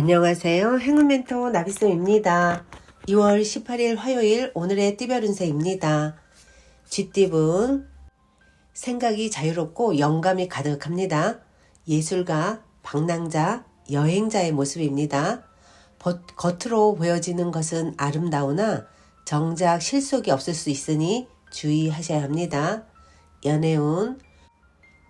안녕하세요. 행운멘토 나비쌤입니다. 2월 18일 화요일 오늘의 띠별 운세입니다. 쥐띠분 생각이 자유롭고 영감이 가득합니다. 예술가, 방랑자, 여행자의 모습입니다. 겉으로 보여지는 것은 아름다우나 정작 실속이 없을 수 있으니 주의하셔야 합니다. 연애운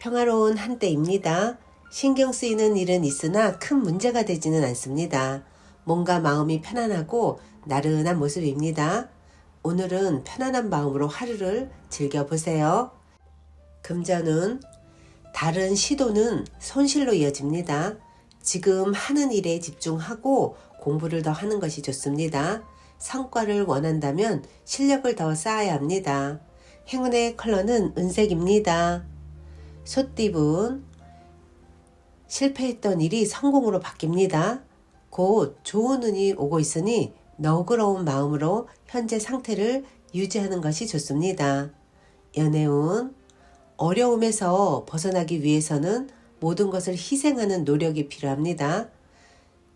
평화로운 한때입니다. 신경 쓰이는 일은 있으나 큰 문제가 되지는 않습니다. 뭔가 마음이 편안하고 나른한 모습입니다. 오늘은 편안한 마음으로 하루를 즐겨보세요. 금전은 다른 시도는 손실로 이어집니다. 지금 하는 일에 집중하고 공부를 더 하는 것이 좋습니다. 성과를 원한다면 실력을 더 쌓아야 합니다. 행운의 컬러는 은색입니다. 소띠분 실패했던 일이 성공으로 바뀝니다. 곧 좋은 운이 오고 있으니 너그러운 마음으로 현재 상태를 유지하는 것이 좋습니다. 연애운 어려움에서 벗어나기 위해서는 모든 것을 희생하는 노력이 필요합니다.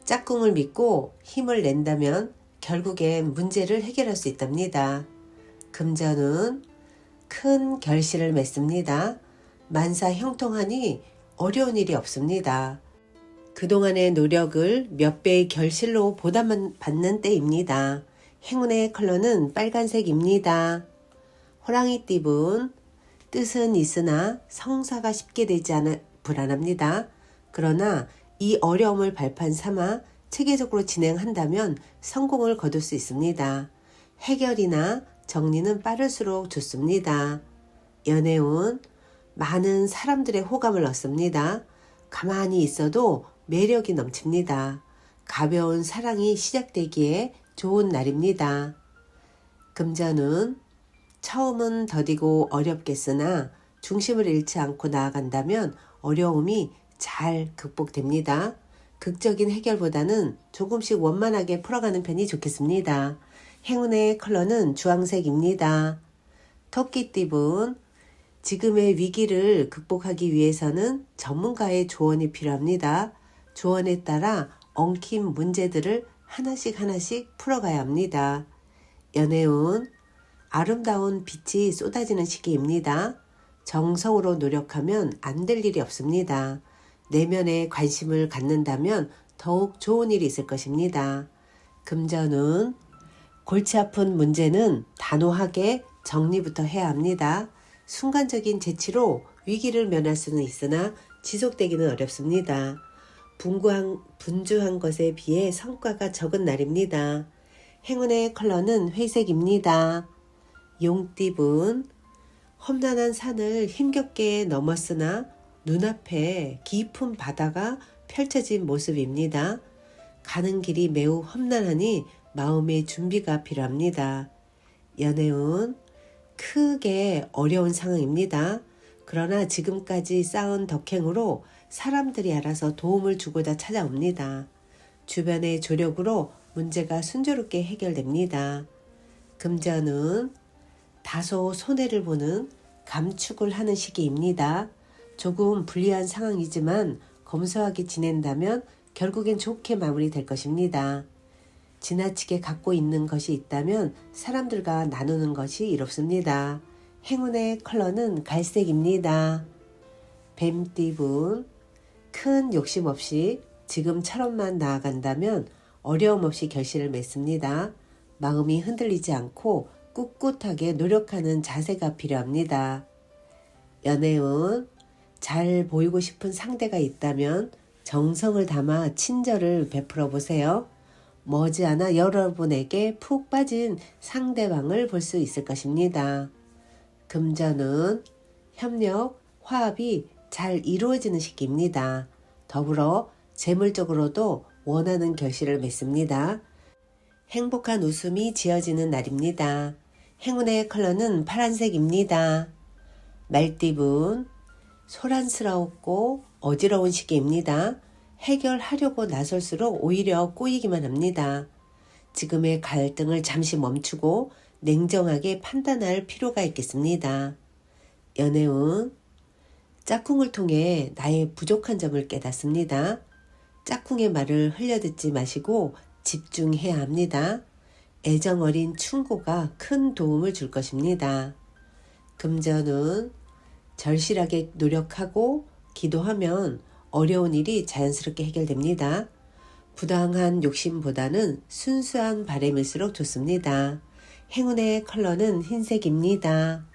짝꿍을 믿고 힘을 낸다면 결국엔 문제를 해결할 수 있답니다. 금전은 큰 결실을 맺습니다. 만사 형통하니 어려운 일이 없습니다. 그동안의 노력을 몇 배의 결실로 보답받는 때입니다. 행운의 컬러는 빨간색입니다. 호랑이띠분 뜻은 있으나 성사가 쉽게 되지 않아 불안합니다. 그러나 이 어려움을 발판 삼아 체계적으로 진행한다면 성공을 거둘 수 있습니다. 해결이나 정리는 빠를수록 좋습니다. 연애운 많은 사람들의 호감을 얻습니다. 가만히 있어도 매력이 넘칩니다. 가벼운 사랑이 시작되기에 좋은 날입니다. 금전은 처음은 더디고 어렵겠으나 중심을 잃지 않고 나아간다면 어려움이 잘 극복됩니다. 극적인 해결보다는 조금씩 원만하게 풀어가는 편이 좋겠습니다. 행운의 컬러는 주황색입니다. 토끼띠분 지금의 위기를 극복하기 위해서는 전문가의 조언이 필요합니다. 조언에 따라 엉킨 문제들을 하나씩 풀어가야 합니다. 연애운 아름다운 빛이 쏟아지는 시기입니다. 정성으로 노력하면 안 될 일이 없습니다. 내면에 관심을 갖는다면 더욱 좋은 일이 있을 것입니다. 금전은 골치 아픈 문제는 단호하게 정리부터 해야 합니다. 순간적인 재치로 위기를 면할 수는 있으나 지속되기는 어렵습니다. 분주한 것에 비해 성과가 적은 날입니다. 행운의 컬러는 회색입니다. 용띠분 험난한 산을 힘겹게 넘었으나 눈앞에 깊은 바다가 펼쳐진 모습입니다. 가는 길이 매우 험난하니 마음의 준비가 필요합니다. 연애운 크게 어려운 상황입니다. 그러나 지금까지 쌓은 덕행으로 사람들이 알아서 도움을 주고자 찾아옵니다. 주변의 조력으로 문제가 순조롭게 해결됩니다. 금전은 다소 손해를 보는 감축을 하는 시기입니다. 조금 불리한 상황이지만 검소하게 지낸다면 결국엔 좋게 마무리될 것입니다. 지나치게 갖고 있는 것이 있다면 사람들과 나누는 것이 이롭습니다. 행운의 컬러는 갈색입니다. 뱀띠분 큰 욕심 없이 지금처럼만 나아간다면 어려움 없이 결실을 맺습니다. 마음이 흔들리지 않고 꿋꿋하게 노력하는 자세가 필요합니다. 연애운 잘 보이고 싶은 상대가 있다면 정성을 담아 친절을 베풀어 보세요. 머지않아 여러분에게 푹 빠진 상대방을 볼 수 있을 것입니다. 금전은 협력, 화합이 잘 이루어지는 시기입니다. 더불어 재물적으로도 원하는 결실을 맺습니다. 행복한 웃음이 지어지는 날입니다. 행운의 컬러는 파란색입니다. 말띠분 소란스럽고 어지러운 시기입니다. 해결하려고 나설수록 오히려 꼬이기만 합니다. 지금의 갈등을 잠시 멈추고 냉정하게 판단할 필요가 있겠습니다. 연애운 짝꿍을 통해 나의 부족한 점을 깨닫습니다. 짝꿍의 말을 흘려듣지 마시고 집중해야 합니다. 애정 어린 충고가 큰 도움을 줄 것입니다. 금전은 절실하게 노력하고 기도하면 어려운 일이 자연스럽게 해결됩니다. 부당한 욕심보다는 순수한 바람일수록 좋습니다. 행운의 컬러는 흰색입니다.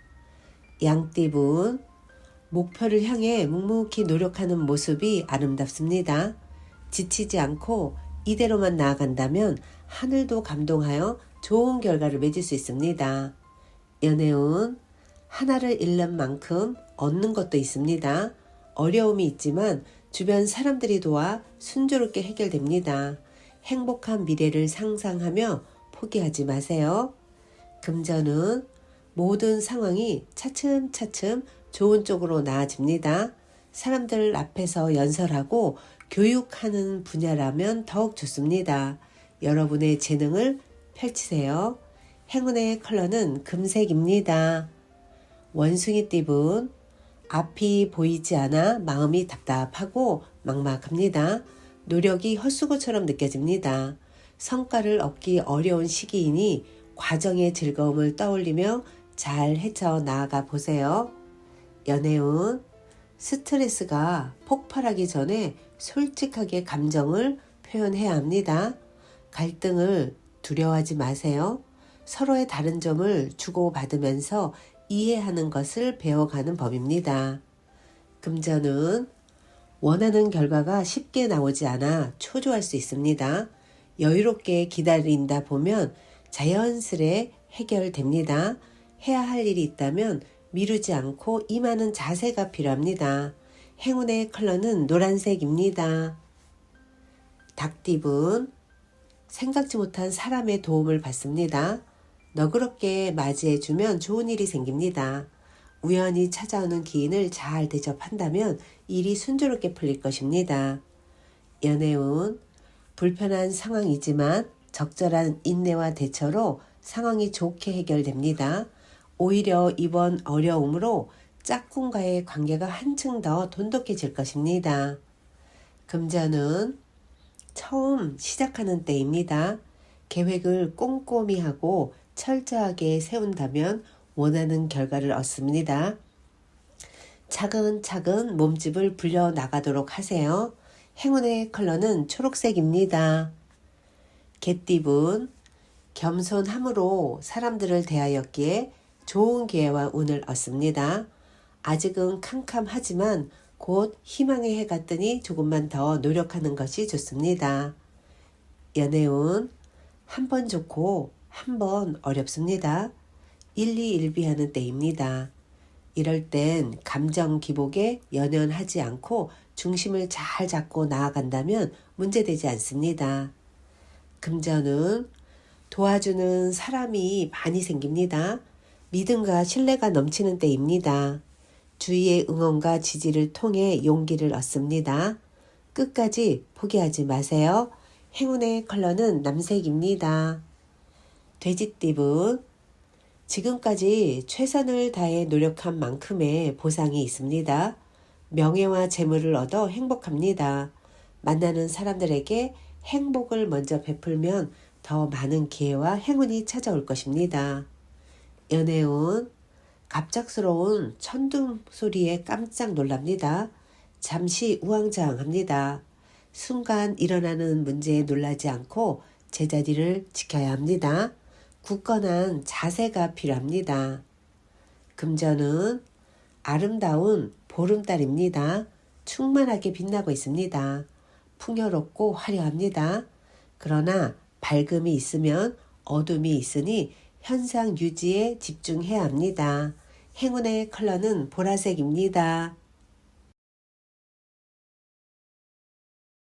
양띠분, 목표를 향해 묵묵히 노력하는 모습이 아름답습니다. 지치지 않고 이대로만 나아간다면 하늘도 감동하여 좋은 결과를 맺을 수 있습니다. 연애운, 하나를 잃는 만큼 얻는 것도 있습니다. 어려움이 있지만 주변 사람들이 도와 순조롭게 해결됩니다. 행복한 미래를 상상하며 포기하지 마세요. 금전은 모든 상황이 차츰차츰 좋은 쪽으로 나아집니다. 사람들 앞에서 연설하고 교육하는 분야라면 더욱 좋습니다. 여러분의 재능을 펼치세요. 행운의 컬러는 금색입니다. 원숭이 띠분, 앞이 보이지 않아 마음이 답답하고 막막합니다. 노력이 헛수고처럼 느껴집니다. 성과를 얻기 어려운 시기이니 과정의 즐거움을 떠올리며 잘 헤쳐 나아가 보세요. 연애운, 스트레스가 폭발하기 전에 솔직하게 감정을 표현해야 합니다. 갈등을 두려워하지 마세요. 서로의 다른 점을 주고받으면서 이해하는 것을 배워가는 법입니다. 금전은 원하는 결과가 쉽게 나오지 않아 초조할 수 있습니다. 여유롭게 기다린다 보면 자연스레 해결됩니다. 해야 할 일이 있다면 미루지 않고 임하는 자세가 필요합니다. 행운의 컬러는 노란색입니다. 닭띠분, 생각지 못한 사람의 도움을 받습니다. 너그럽게 맞이해주면 좋은 일이 생깁니다. 우연히 찾아오는 기인을 잘 대접한다면 일이 순조롭게 풀릴 것입니다. 연애운, 불편한 상황이지만 적절한 인내와 대처로 상황이 좋게 해결됩니다. 오히려 이번 어려움으로 짝꿍과의 관계가 한층 더 돈독해질 것입니다. 금전은 처음 시작하는 때입니다. 계획을 꼼꼼히 하고 철저하게 세운다면 원하는 결과를 얻습니다. 차근차근 몸집을 불려나가도록 하세요. 행운의 컬러는 초록색입니다. 개띠분, 겸손함으로 사람들을 대하였기에 좋은 기회와 운을 얻습니다. 아직은 캄캄하지만 곧 희망의 해가 뜨니 조금만 더 노력하는 것이 좋습니다. 연애운, 한 번 좋고 한 번 어렵습니다. 일희일비하는 때입니다. 이럴 땐 감정 기복에 연연하지 않고 중심을 잘 잡고 나아간다면 문제되지 않습니다. 금전은 도와주는 사람이 많이 생깁니다. 믿음과 신뢰가 넘치는 때입니다. 주위의 응원과 지지를 통해 용기를 얻습니다. 끝까지 포기하지 마세요. 행운의 컬러는 남색입니다. 돼지띠분, 지금까지 최선을 다해 노력한 만큼의 보상이 있습니다. 명예와 재물을 얻어 행복합니다. 만나는 사람들에게 행복을 먼저 베풀면 더 많은 기회와 행운이 찾아올 것입니다. 연애운, 갑작스러운 천둥 소리에 깜짝 놀랍니다. 잠시 우왕좌왕합니다. 순간 일어나는 문제에 놀라지 않고 제자리를 지켜야 합니다. 굳건한 자세가 필요합니다. 금전은 아름다운 보름달입니다. 충만하게 빛나고 있습니다. 풍요롭고 화려합니다. 그러나 밝음이 있으면 어둠이 있으니 현상 유지에 집중해야 합니다. 행운의 컬러는 보라색입니다.